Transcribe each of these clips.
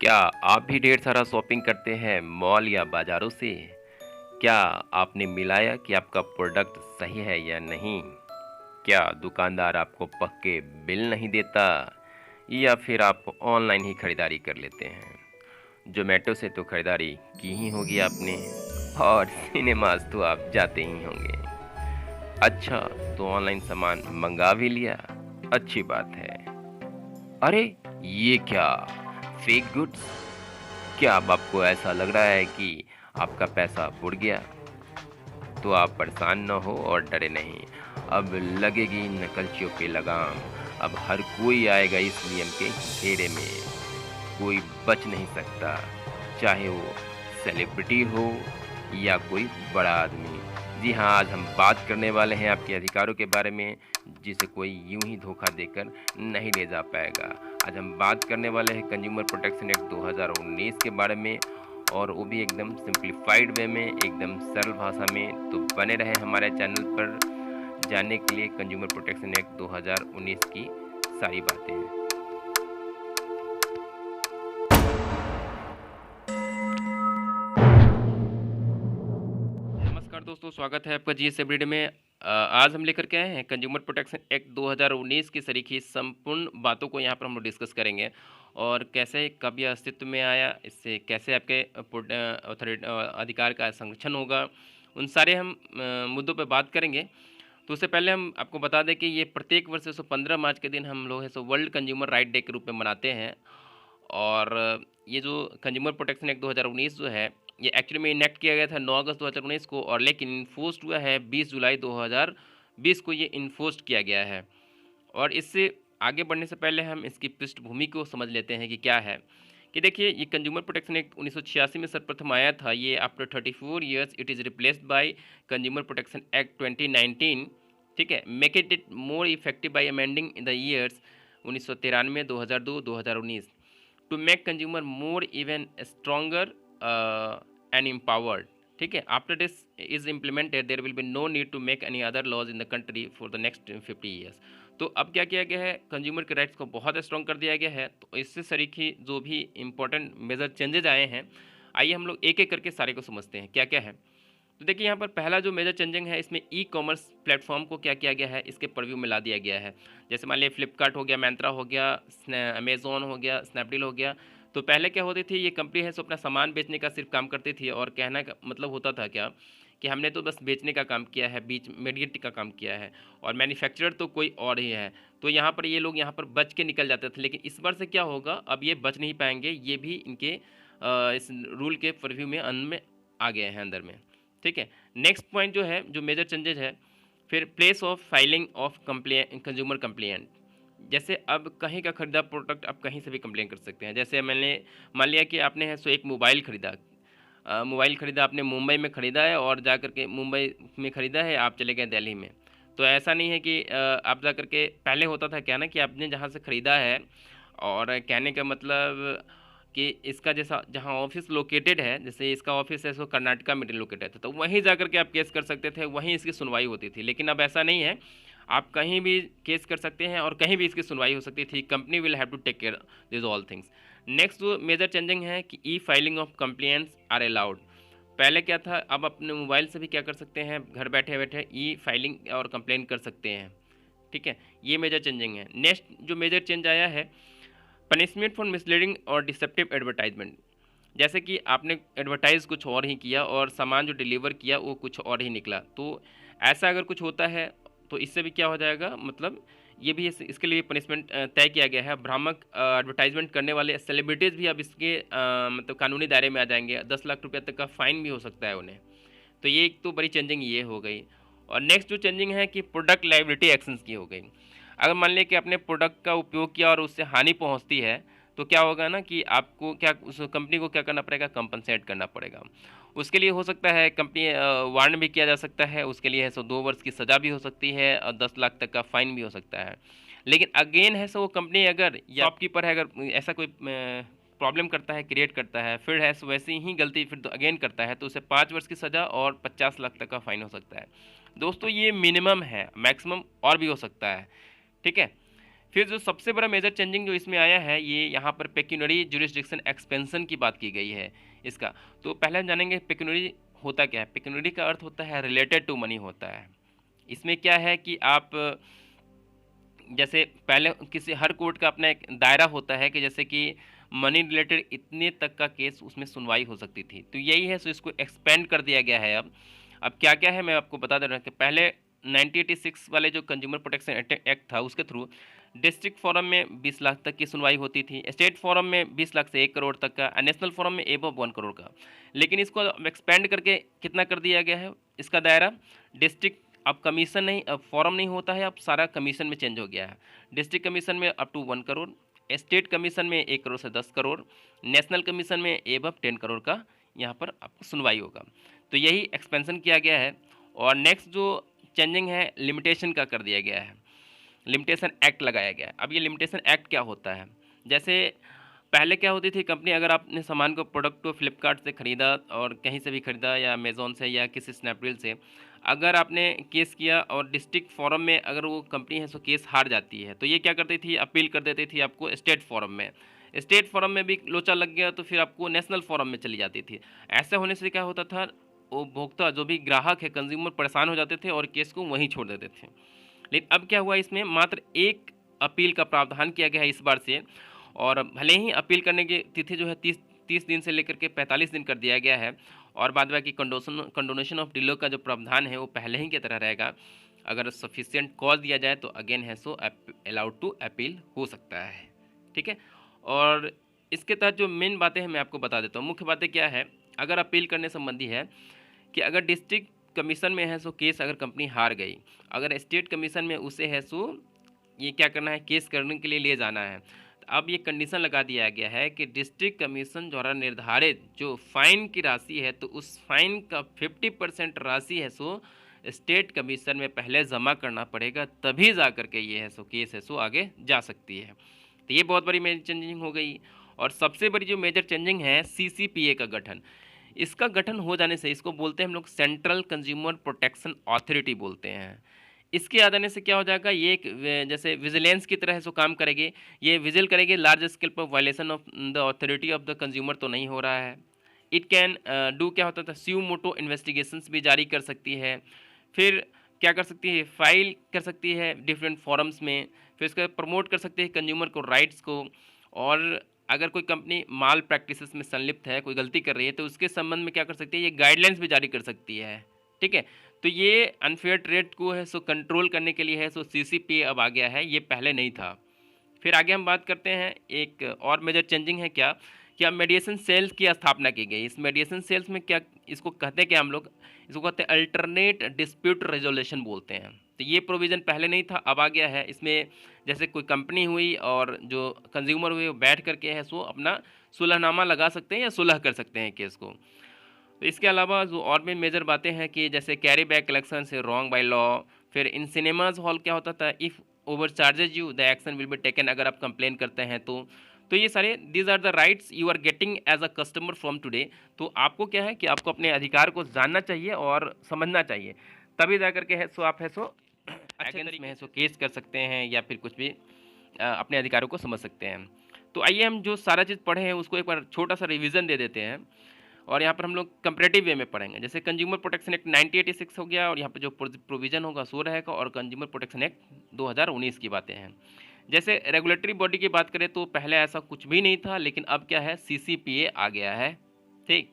क्या आप भी ढेर सारा शॉपिंग करते हैं मॉल या बाज़ारों से? क्या आपने मिलाया कि आपका प्रोडक्ट सही है या नहीं? क्या दुकानदार आपको पक्के बिल नहीं देता या फिर आप ऑनलाइन ही खरीदारी कर लेते हैं? ज़ोमैटो से तो खरीदारी की ही होगी आपने और सिनेमाज़ तो आप जाते ही होंगे। अच्छा, तो ऑनलाइन सामान मंगा भी लिया, अच्छी बात है। अरे! ये क्या? Fake goods? क्या अब आपको ऐसा लग रहा है कि आपका पैसा बुड़ गया? तो आप परेशान न हो और डरे नहीं। अब लगेगी नकलचियों पे लगाम। अब हर कोई आएगा इस नियम के घेरे में। कोई बच नहीं सकता, चाहे वो सेलिब्रिटी हो या कोई बड़ा आदमी। जी हाँ, आज हम बात करने वाले हैं आपके अधिकारों के बारे में, जिसे कोई यूं ही धोखा देकर नहीं ले जा पाएगा। आज हम बात करने वाले हैं कंज्यूमर प्रोटेक्शन एक्ट 2019 के बारे में, और वो भी एकदम सिंप्लीफाइड वे में, एकदम सरल भाषा में। तो बने रहे हमारे चैनल पर जानने के लिए कंज्यूमर प्रोटेक्शन एक्ट 2019 की सारी बातें। नमस्कार दोस्तों, स्वागत है आपका जीएस एवरीडे में। आज हम लेकर के आए हैं कंज्यूमर प्रोटेक्शन एक्ट 2019 की सरीखी संपूर्ण बातों को यहाँ पर हम लोग डिस्कस करेंगे, और कैसे कब यह अस्तित्व में आया, इससे कैसे आपके अधिकार का संरक्षण होगा, उन सारे हम मुद्दों पर बात करेंगे। तो उससे पहले हम आपको बता दें कि ये प्रत्येक वर्ष 15 मार्च के दिन हम लोग है so world consumer right day के रूप में मनाते हैं। और ये जो कंज्यूमर प्रोटेक्शन एक्ट 2019 जो है, ये एक्चुअली में इनेक्ट किया गया था 9 अगस्त 2019 को, और लेकिन इन्फोर्स्ड हुआ है 20 जुलाई 2020 को, ये इन्फोर्स्ड किया गया है। और इससे आगे बढ़ने से पहले हम इसकी पृष्ठभूमि को समझ लेते हैं कि क्या है। कि देखिए, ये कंज्यूमर प्रोटेक्शन एक्ट 1986 में सर्वप्रथम आया था। ये after 34 years it is replaced by consumer protection act 2019। ठीक है, make it more effective by amending in the years 1993, 2002, 2019 to make consumer more even stronger and empowered. ठीक है, after this is implemented there will be no need to make any other laws in the country for the next 50 years. तो अब क्या किया गया है, consumer के rights को बहुत स्ट्रॉन्ग कर दिया गया है। तो इससे सरीखी जो भी इंपॉर्टेंट मेजर चेंजेज आए हैं, आइए हम लोग एक एक करके सारे को समझते हैं क्या क्या है। तो देखिए, यहाँ पर पहला जो मेजर चेंजिंग है, इसमें ई कॉमर्स प्लेटफॉर्म को क्या किया गया है, इसके परव्यू में ला दिया गया है। जैसे मान लिया फ्लिपकार्ट हो गया, मैंत्रा हो गया, अमेज़ॉन हो गया, स्नैपडील हो गया। तो पहले क्या होती थी, ये कंपनी है सो अपना सामान बेचने का सिर्फ काम करती थी, और कहना का मतलब होता था क्या कि हमने तो बस बेचने का काम किया है, बीच मीडिएट का काम किया है, और मैन्युफैक्चरर तो कोई और ही है। तो यहाँ पर ये लोग यहाँ पर बच के निकल जाते थे। लेकिन इस बार से क्या होगा, अब ये बच नहीं पाएंगे, ये भी इनके इस रूल के परव्यू में अंदर में आ गए हैं अंदर में। ठीक है, नेक्स्ट पॉइंट जो है, जो मेजर चेंजेज है, फिर place of filing of complain consumer complaint. जैसे अब कहीं का खरीदा प्रोडक्ट आप कहीं से भी कंप्लेन कर सकते हैं। जैसे मैंने मान लिया कि आपने है सो एक मोबाइल खरीदा, मोबाइल खरीदा आपने मुंबई में ख़रीदा है, और जा कर के मुंबई में ख़रीदा है, आप चले गए दिल्ली में। तो ऐसा नहीं है कि आप जा कर के, पहले होता था क्या ना कि आपने जहाँ से ख़रीदा है, और कहने का मतलब कि इसका जैसा जहाँ ऑफिस लोकेटेड है, जैसे इसका ऑफिस है सो कर्नाटका में लोकेटेड था, तो वहीं जा कर के आप केस कर सकते थे, वहीं इसकी सुनवाई होती थी। लेकिन अब ऐसा नहीं है, आप कहीं भी केस कर सकते हैं और कहीं भी इसकी सुनवाई हो सकती थी। Company will have to take care this all things. Next जो मेजर चेंजिंग है कि E filing of complaints are allowed. पहले क्या था, अब अपने मोबाइल से भी क्या कर सकते हैं, घर बैठे बैठे ई फाइलिंग और कंप्लेन कर सकते हैं। ठीक है, ये मेजर चेंजिंग है। नेक्स्ट जो मेजर चेंज आया है, पनिशमेंट फॉर मिसलीडिंग और डिसेप्टिव एडवर्टाइजमेंट। जैसे कि आपने एडवर्टाइज कुछ और ही किया और सामान जो डिलीवर किया वो कुछ और ही निकला। तो ऐसा अगर कुछ होता है तो इससे भी क्या हो जाएगा, मतलब ये भी इसके लिए पनिशमेंट तय किया गया है। भ्रामक एडवर्टाइजमेंट करने वाले सेलिब्रिटीज़ भी अब इसके मतलब कानूनी दायरे में आ जाएंगे। 10 लाख रुपये तक का फाइन भी हो सकता है उन्हें। तो ये एक तो बड़ी चेंजिंग ये हो गई। और नेक्स्ट जो चेंजिंग है कि प्रोडक्ट लाइबिलिटी एक्शंस की हो गई। अगर मान लिया कि आपने प्रोडक्ट का उपयोग किया और उससे हानि पहुंचती है, तो क्या होगा ना कि आपको क्या, उस कंपनी को क्या करना पड़ेगा, कंपनसेट करना पड़ेगा। उसके लिए हो सकता है कंपनी वार्न भी किया जा सकता है, उसके लिए है सो 2 वर्ष की सज़ा भी हो सकती है, और 10 लाख तक का फाइन भी हो सकता है। लेकिन अगेन है सो वो कंपनी अगर, या शॉपकीपर है, अगर ऐसा कोई प्रॉब्लम करता है, क्रिएट करता है, फिर है सो वैसी ही गलती फिर तो अगेन करता है, तो उसे 5 वर्ष की सज़ा और 50 लाख तक का फाइन हो सकता है। दोस्तों, ये मिनिमम है, मैक्सिमम और भी हो सकता है। ठीक है, फिर जो सबसे बड़ा मेजर चेंजिंग जो इसमें आया है, ये यहाँ पर पेक्यूनरी जुरिस्डिक्शन एक्सपेंशन की बात की गई है इसका। तो पहले हम जानेंगे पेक्यूनरी होता क्या है। पेक्यूनरी का अर्थ होता है रिलेटेड टू मनी होता है। इसमें क्या है कि आप जैसे पहले किसी हर कोर्ट का अपना एक दायरा होता है कि जैसे कि मनी रिलेटेड इतने तक का केस उसमें सुनवाई हो सकती थी, तो यही है। सो इसको एक्सपेंड कर दिया गया है। अब क्या क्या है मैं आपको बता दे रहा हूँ कि पहले 1986 वाले जो कंज्यूमर प्रोटेक्शन एक्ट था उसके थ्रू डिस्ट्रिक्ट फोरम में 20 लाख तक की सुनवाई होती थी, स्टेट फोरम में 20 लाख से 1 करोड़ तक का, नेशनल फोरम में एबव 1 करोड़ का। लेकिन इसको एक्सपेंड करके कितना कर दिया गया है इसका दायरा, डिस्ट्रिक्ट अब कमीशन नहीं, अब फॉरम नहीं होता है, अब सारा कमीशन में चेंज हो गया है। डिस्ट्रिक्ट कमीशन में up to 1 crore, state commission में 1 करोड़ से 10 करोड़, नेशनल कमीशन में एबव 10 करोड़ का यहाँ पर आपको सुनवाई होगा। तो यही एक्सपेंशन किया गया है। और नेक्स्ट जो चेंजिंग है लिमिटेशन का कर दिया गया है, लिमिटेशन एक्ट लगाया गया है। अब ये लिमिटेशन एक्ट क्या होता है, जैसे पहले क्या होती थी, कंपनी अगर आपने सामान को प्रोडक्ट को फ्लिपकार्ट से ख़रीदा और कहीं से भी ख़रीदा या अमेज़ोन से या किसी स्नैपडील से, अगर आपने केस किया और डिस्ट्रिक्ट फोरम में अगर वो कंपनी है सो केस हार जाती है, तो ये क्या करती थी, अपील कर देती थी आपको स्टेट फोरम में। स्टेट फोरम में भी लोचा लग गया तो फिर आपको नेशनल फोरम में चली जाती थी। ऐसा होने से क्या होता था, उपभोक्ता जो भी ग्राहक है कंज्यूमर परेशान हो जाते थे और केस को वहीं छोड़ देते थे। लेकिन अब क्या हुआ, इसमें मात्र एक अपील का प्रावधान किया गया है इस बार से। और भले ही अपील करने की तिथि जो है 30 दिन से लेकर के 45 दिन कर दिया गया है। और बाद बाकी कंडोनेशन ऑफ डिलो का जो प्रावधान है वो पहले ही की तरह रहेगा। अगर सफिशिएंट कॉज दिया जाए तो अगेन है सो अलाउड टू अपील हो सकता है। ठीक है। और इसके तहत जो मेन बातें हैं मैं आपको बता देता हूँ। मुख्य बातें क्या है अगर अपील करने संबंधी है कि अगर डिस्ट्रिक्ट कमीशन में है सो केस अगर कंपनी हार गई, अगर स्टेट कमीशन में उसे है सो ये क्या करना है, केस करने के लिए ले जाना है। तो अब ये कंडीशन लगा दिया गया है कि डिस्ट्रिक्ट कमीशन द्वारा निर्धारित जो फाइन की राशि है तो उस फाइन का 50% राशि है सो स्टेट कमीशन में पहले जमा करना पड़ेगा, तभी जा करके ये है सो केस है सो आगे जा सकती है। तो ये बहुत बड़ी मेजर चेंजिंग हो गई। और सबसे बड़ी जो मेजर चेंजिंग है सीसीपीए का गठन। इसका गठन हो जाने से इसको बोलते हैं हम लोग सेंट्रल कंज्यूमर प्रोटेक्शन अथॉरिटी बोलते हैं। इसके आ जाने से क्या हो जाएगा, ये एक जैसे विजिलेंस की तरह सो काम करेगी। ये विजिल करेगी लार्ज स्केल पर violation of the authority of the consumer तो नहीं हो रहा है। इट कैन डू क्या होता था, स्यू मोटो इन्वेस्टिगेशंस भी जारी कर सकती है। फिर क्या कर सकती है, फाइल कर सकती है डिफरेंट फॉरम्स में। फिर इसका प्रमोट कर सकती है कंज्यूमर को राइट्स को। और अगर कोई कंपनी माल प्रैक्टिसेस में संलिप्त है, कोई गलती कर रही है, तो उसके संबंध में क्या कर सकती है, ये गाइडलाइंस भी जारी कर सकती है। ठीक है। तो ये अनफेयर ट्रेड को है सो कंट्रोल करने के लिए है सो सीसीपीए अब आ गया है, ये पहले नहीं था। फिर आगे हम बात करते हैं, एक और मेजर चेंजिंग है क्या मेडिएशन सेल्स की स्थापना की गई। इस मेडिएशन सेल्स में क्या इसको कहते हैं, क्या हम लोग इसको कहते हैं अल्टरनेट डिस्प्यूट रेजोल्यूशन बोलते हैं। तो ये प्रोविज़न पहले नहीं था, अब आ गया है। इसमें जैसे कोई कंपनी हुई और जो कंज्यूमर हुए वो बैठ करके है सो अपना सुलहनामा लगा सकते हैं या सुलह कर सकते हैं केस को। तो इसके अलावा जो और भी मेजर बातें हैं कि जैसे कैरी बैक कलेक्शन से रॉन्ग बाय लॉ। फिर इन सिनेमाज हॉल क्या होता था, if over charges you the action will be taken, अगर आप कंप्लेन करते हैं तो ये सारे these are the rights you are getting as a customer from today. तो आपको क्या है कि आपको अपने अधिकार को जानना चाहिए और समझना चाहिए, तभी जा करके है सो आप है सो अगेंस्ट में है सो केस कर सकते हैं या फिर कुछ भी अपने अधिकारों को समझ सकते हैं। तो आइए हम जो सारा चीज़ पढ़े हैं उसको एक बार छोटा सा रिवीजन दे देते हैं। और यहाँ पर हम लोग कंपैरेटिव वे में पढ़ेंगे। जैसे कंज्यूमर प्रोटेक्शन एक्ट 1986 हो गया और यहाँ पर जो प्रोविज़न होगा सो रहेगा। और कंज्यूमर प्रोटेक्शन एक्ट 2019 की बातें हैं। जैसे रेगुलेटरी बॉडी की बात करें तो पहले ऐसा कुछ भी नहीं था, लेकिन अब क्या है, सीसीपीए आ गया है। ठीक।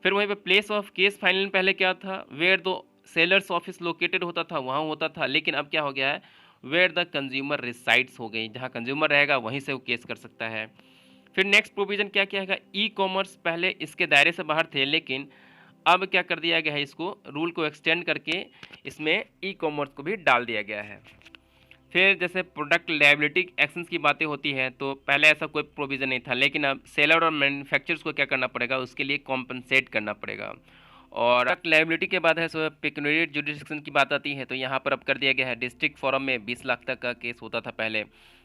फिर वहीं पे प्लेस ऑफ केस फाइनल पहले क्या था, where the sellers office located होता था वहाँ होता था, लेकिन अब क्या हो गया है, वेयर द कंज्यूमर रिसाइड्स हो गई, जहाँ कंज्यूमर रहेगा वहीं से वो केस कर सकता है। फिर नेक्स्ट प्रोविज़न क्या क्या है, ई कॉमर्स पहले इसके दायरे से बाहर थे, लेकिन अब क्या कर दिया गया है, इसको रूल को एक्सटेंड करके इसमें ई कॉमर्स को भी डाल दिया गया है। फिर जैसे प्रोडक्ट लायबिलिटी एक्शंस की बातें होती हैं तो पहले ऐसा कोई प्रोविज़न नहीं था, लेकिन अब सेलर और मैन्युफैक्चरर्स को क्या करना पड़ेगा, उसके लिए कॉम्पनसेट करना पड़ेगा। और प्रोडक्ट लायबिलिटी के बाद है सो पेक्यूनियरी जुरिडिक्शन की बात आती है, तो यहाँ पर अब कर दिया गया है डिस्ट्रिक्ट फोरम में 20 लाख तक का केस होता था पहले,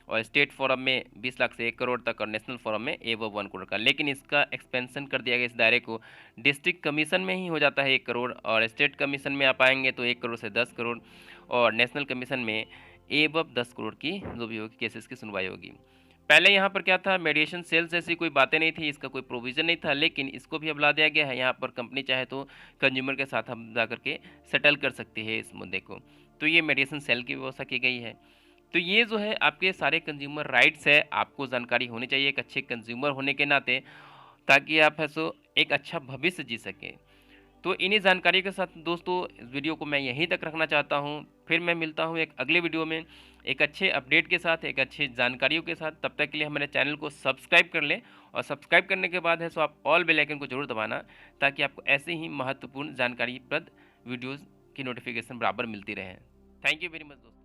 और स्टेट फोरम में 20 लाख से 1 करोड़ तक, और नेशनल फोरम में एबव 1 करोड़ का। लेकिन इसका एक्सपेंशन कर दिया गया इस दायरे को, डिस्ट्रिक्ट कमीशन में ही हो जाता है 1 करोड़, और स्टेट कमीशन में आप आएंगे तो 1 करोड़ से 10 करोड़, और नेशनल कमीशन में एबव 10 करोड़ की जो भी होगी केसेस की सुनवाई होगी। पहले यहाँ पर क्या था, मेडिएशन सेल्स जैसी कोई बातें नहीं थी, इसका कोई प्रोविज़न नहीं था, लेकिन इसको भी अब ला दिया गया है। यहाँ पर कंपनी चाहे तो कंज्यूमर के साथ हम जा कर के सेटल कर सकती है इस मुद्दे को। तो ये मेडिएशन सेल की व्यवस्था की गई है। तो ये जो है आपके सारे कंज्यूमर राइट्स है, आपको जानकारी होनी चाहिए एक अच्छे कंज्यूमर होने के नाते, ताकि आप है सो एक अच्छा भविष्य जी सकें। तो इन्हीं जानकारी के साथ दोस्तों इस वीडियो को मैं यहीं तक रखना चाहता हूँ। फिर मैं मिलता हूँ एक अगले वीडियो में एक अच्छे अपडेट के साथ, एक अच्छी जानकारियों के साथ। तब तक के लिए हमारे चैनल को सब्सक्राइब कर लें, और सब्सक्राइब करने के बाद है सो आप ऑल बेल आइकन को जरूर दबाना, ताकि आपको ऐसे ही महत्वपूर्ण जानकारीप्रद वीडियोज़ की नोटिफिकेशन बराबर मिलती रहे। थैंक यू वेरी मच दोस्तों।